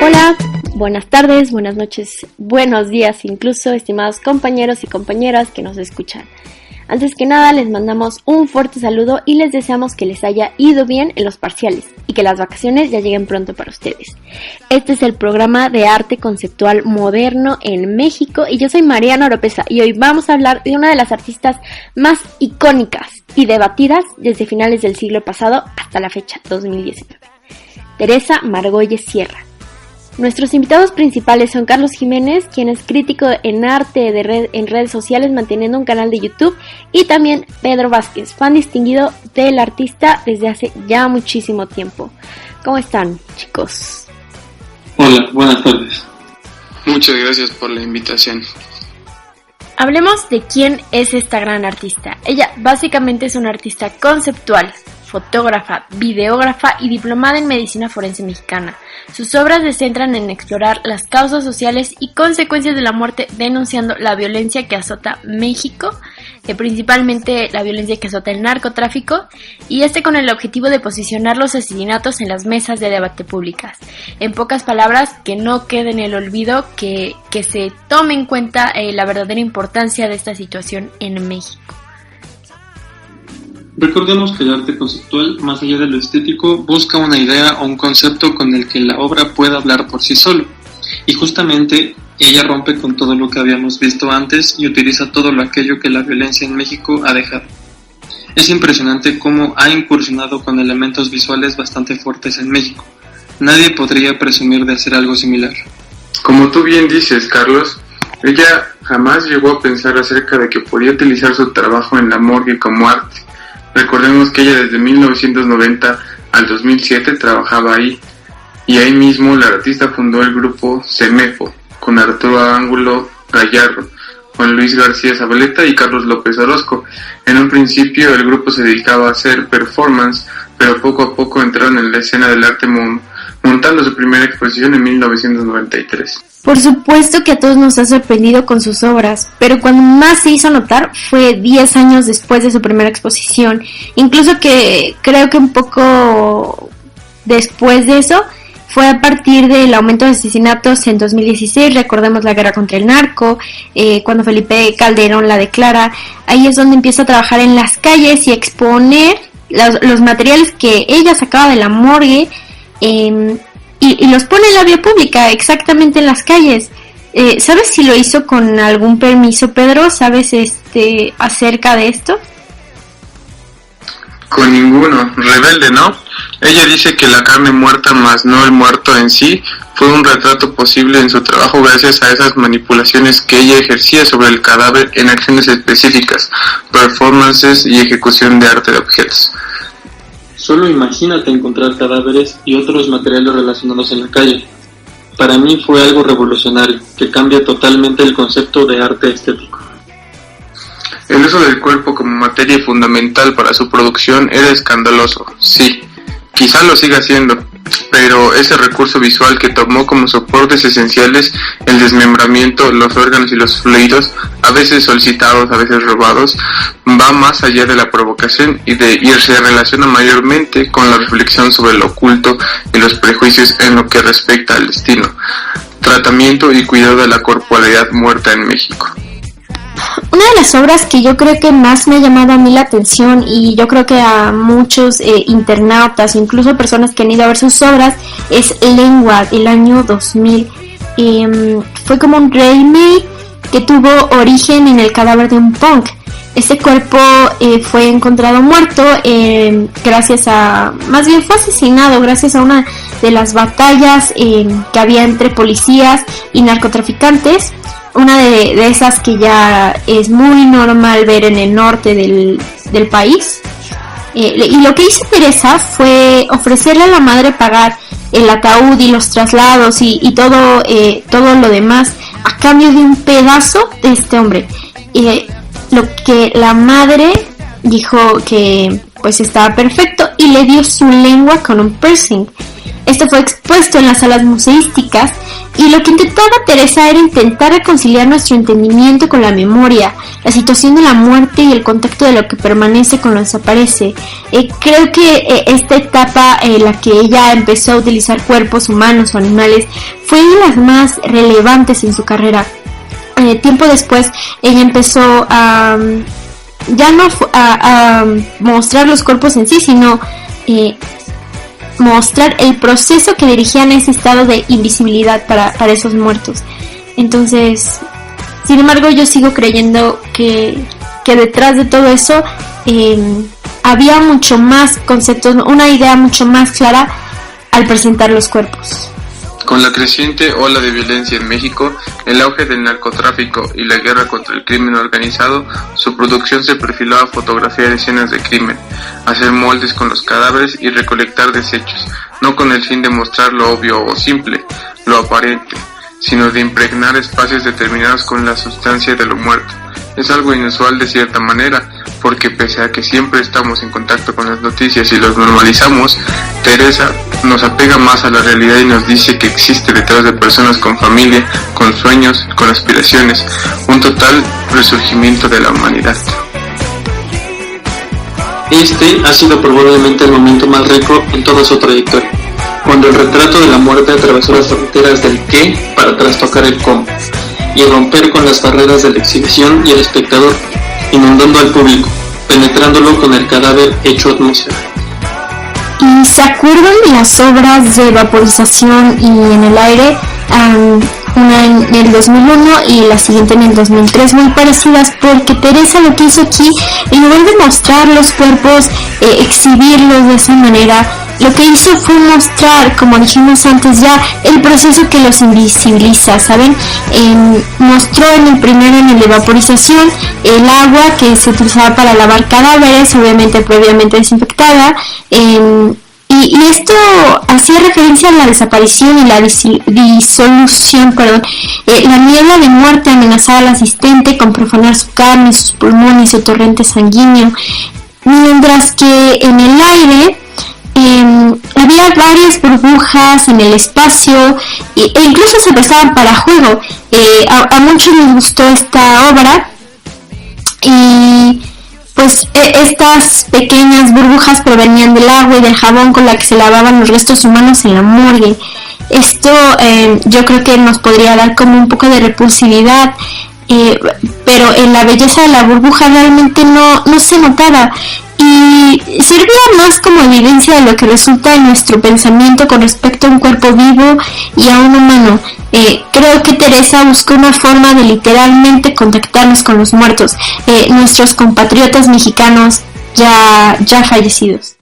Hola, buenas tardes, buenas noches, buenos días incluso, estimados compañeros y compañeras que nos escuchan. Antes que nada les mandamos un fuerte saludo y les deseamos que les haya ido bien en los parciales y que las vacaciones ya lleguen pronto para ustedes. Este es el programa de arte conceptual moderno en México y yo soy Mariana Oropesa y hoy vamos a hablar de una de las artistas más icónicas y debatidas desde finales del siglo pasado hasta la fecha, 2019. Teresa Margolles Sierra. Nuestros invitados principales son Carlos Jiménez, quien es crítico en arte en redes sociales manteniendo un canal de YouTube, y también Pedro Vázquez, fan distinguido del artista desde hace ya muchísimo tiempo. ¿Cómo están, chicos? Hola, buenas tardes. Muchas gracias por la invitación. Hablemos de quién es esta gran artista. Ella básicamente es una artista conceptual, fotógrafa, videógrafa y diplomada en medicina forense mexicana. Sus obras se centran en explorar las causas sociales y consecuencias de la muerte, denunciando la violencia que azota México, principalmente la violencia que azota el narcotráfico, y con el objetivo de posicionar los asesinatos en las mesas de debate públicas. En pocas palabras, que no quede en el olvido, que se tome en cuenta la verdadera importancia de esta situación en México. Recordemos que el arte conceptual, más allá de lo estético, busca una idea o un concepto con el que la obra pueda hablar por sí solo. Y justamente ella rompe con todo lo que habíamos visto antes y utiliza todo aquello que la violencia en México ha dejado. Es impresionante cómo ha incursionado con elementos visuales bastante fuertes en México. Nadie podría presumir de hacer algo similar. Como tú bien dices, Carlos, ella jamás llegó a pensar acerca de que podía utilizar su trabajo en la morgue como arte. Recordemos que ella desde 1990 al 2007 trabajaba ahí, y ahí mismo la artista fundó el grupo Semefo, con Arturo Ángulo Gallardo, Juan Luis García Zabaleta y Carlos López Orozco. En un principio el grupo se dedicaba a hacer performance, pero poco a poco entraron en la escena del arte montando su primera exposición en 1993. Por supuesto que a todos nos ha sorprendido con sus obras, pero cuando más se hizo notar fue 10 años después de su primera exposición, incluso que creo que un poco después de eso fue a partir del aumento de asesinatos en 2016, recordemos la guerra contra el narco, cuando Felipe Calderón la declara. Ahí es donde empieza a trabajar en las calles y a exponer los materiales que ella sacaba de la morgue, y los pone en la vía pública, exactamente en las calles. ¿Sabes si lo hizo con algún permiso, Pedro? ¿Sabes acerca de esto? Con ninguno. Rebelde, ¿no? Ella dice que la carne muerta más no el muerto en sí fue un retrato posible en su trabajo gracias a esas manipulaciones que ella ejercía sobre el cadáver en acciones específicas, performances y ejecución de arte de objetos. Solo imagínate encontrar cadáveres y otros materiales relacionados en la calle. Para mí fue algo revolucionario, que cambia totalmente el concepto de arte estético. El uso del cuerpo como materia fundamental para su producción era escandaloso, sí, quizá lo siga siendo, pero ese recurso visual que tomó como soportes esenciales el desmembramiento, los órganos y los fluidos, a veces solicitados, a veces robados, va más allá de la provocación y se relaciona mayormente con la reflexión sobre lo oculto y los prejuicios en lo que respecta al destino, tratamiento y cuidado de la corporalidad muerta en México. Una de las obras que yo creo que más me ha llamado a mí la atención, y yo creo que a muchos internautas, incluso personas que han ido a ver sus obras, es Lengua, del año 2000. Fue como un remake que tuvo origen en el cadáver de un punk. Este cuerpo fue encontrado muerto gracias a, más bien fue asesinado gracias a una de las batallas que había entre policías y narcotraficantes. Una de esas que ya es muy normal ver en el norte del país. Y lo que hizo Teresa fue ofrecerle a la madre pagar el ataúd y los traslados y todo lo demás a cambio de un pedazo de este hombre. Lo que la madre dijo que pues estaba perfecto y le dio su lengua con un piercing. Esto fue expuesto en las salas museísticas Y lo que intentaba Teresa era intentar reconciliar nuestro entendimiento con la memoria, la situación de la muerte y el contacto de lo que permanece con lo que desaparece. Creo que esta etapa en la que ella empezó a utilizar cuerpos humanos o animales fue de las más relevantes en su carrera. Tiempo después ella empezó a ya no a mostrar los cuerpos en sí, sino mostrar el proceso que dirigían a ese estado de invisibilidad para esos muertos. Entonces, sin embargo, yo sigo creyendo que detrás de todo eso había mucho más conceptos, una idea mucho más clara al presentar los cuerpos. Con la creciente ola de violencia en México, el auge del narcotráfico y la guerra contra el crimen organizado, su producción se perfiló a fotografiar escenas de crimen, hacer moldes con los cadáveres y recolectar desechos, no con el fin de mostrar lo obvio o simple, lo aparente, sino de impregnar espacios determinados con la sustancia de lo muerto. Es algo inusual de cierta manera, porque pese a que siempre estamos en contacto con las noticias y los normalizamos, Teresa nos apega más a la realidad y nos dice que existe detrás de personas con familia, con sueños, con aspiraciones, un total resurgimiento de la humanidad. Este ha sido probablemente el momento más rico en toda su trayectoria, cuando el retrato de la muerte atravesó las fronteras del qué para trastocar el cómo, y romper con las barreras de la exhibición y el espectador, inundando al público, penetrándolo con el cadáver hecho atmósfera. ¿Y se acuerdan de las obras de vaporización y en el aire? Una en el 2001 y la siguiente en el 2003, muy parecidas, porque Teresa lo que hizo aquí, en lugar de mostrar los cuerpos, exhibirlos de esa manera, lo que hizo fue mostrar, como dijimos antes ya, el proceso que los invisibiliza, ¿saben? Mostró en el primero, en el de vaporización, el agua que se utilizaba para lavar cadáveres, obviamente previamente desinfectada, y esto hacía referencia a la desaparición y la disolución, la niebla de muerte amenazaba al asistente con profanar su carne, sus pulmones y su torrente sanguíneo, mientras que en el aire había varias burbujas en el espacio e incluso se prestaban para juego. A muchos les gustó esta obra y pues estas pequeñas burbujas provenían del agua y del jabón con la que se lavaban los restos humanos en la morgue. Esto yo creo que nos podría dar como un poco de repulsividad, pero en la belleza de la burbuja realmente no se notaba y servía más como evidencia de lo que resulta en nuestro pensamiento con respecto a un cuerpo vivo y a un humano. Creo que Teresa buscó una forma de literalmente contactarnos con los muertos, nuestros compatriotas mexicanos ya fallecidos.